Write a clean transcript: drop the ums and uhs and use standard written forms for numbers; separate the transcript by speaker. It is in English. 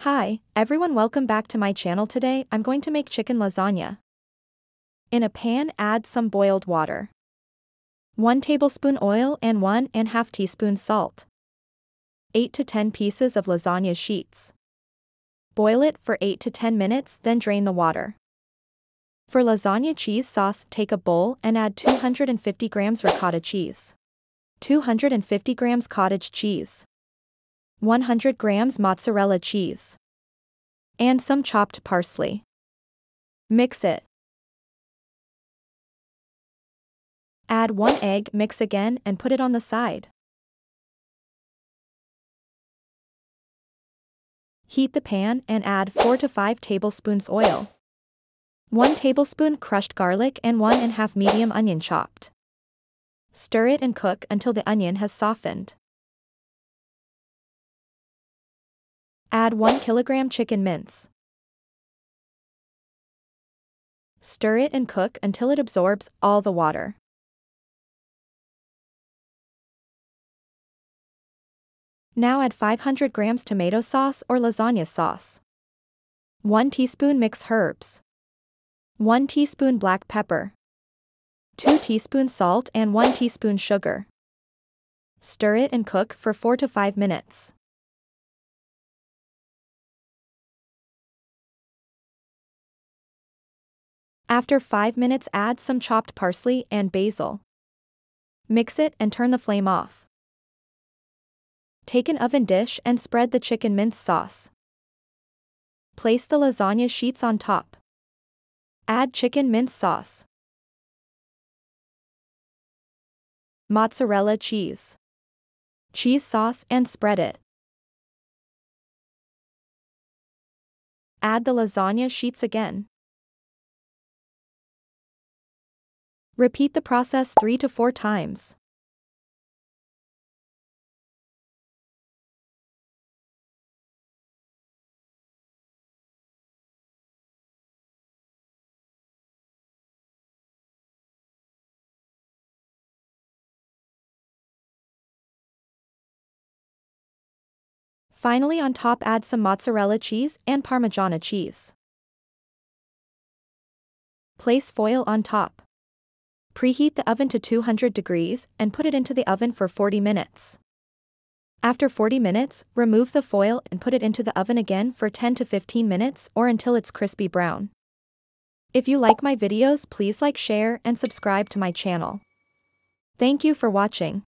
Speaker 1: Hi, everyone, welcome back to my channel. Today, I'm going to make chicken lasagna. In a pan, add some boiled water. 1 tablespoon oil and 1½ teaspoon salt. 8 to 10 pieces of lasagna sheets. Boil it for 8 to 10 minutes, then drain the water. For lasagna cheese sauce, take a bowl and add 250 grams ricotta cheese, 250 grams cottage cheese, 100 grams mozzarella cheese, and some chopped parsley. Mix it. Add 1 egg, mix again, and put it on the side. Heat the pan and add 4 to 5 tablespoons oil, 1 tablespoon crushed garlic and 1½ medium onion chopped. Stir it and cook until the onion has softened. Add 1 kilogram chicken mince. Stir it and cook until it absorbs all the water. Now add 500 grams tomato sauce or lasagna sauce, 1 teaspoon mixed herbs, 1 teaspoon black pepper, 2 teaspoons salt and 1 teaspoon sugar. Stir it and cook for 4 to 5 minutes. After 5 minutes, add some chopped parsley and basil. Mix it and turn the flame off. Take an oven dish and spread the chicken mince sauce. Place the lasagna sheets on top. Add chicken mince sauce, mozzarella cheese, cheese sauce, and spread it. Add the lasagna sheets again. Repeat the process 3 to 4 times. Finally, on top, add some mozzarella cheese and Parmigiana cheese. Place foil on top. Preheat the oven to 200 degrees and put it into the oven for 40 minutes. After 40 minutes, remove the foil and put it into the oven again for 10 to 15 minutes or until it's crispy brown. If you like my videos, please like, share, and subscribe to my channel. Thank you for watching.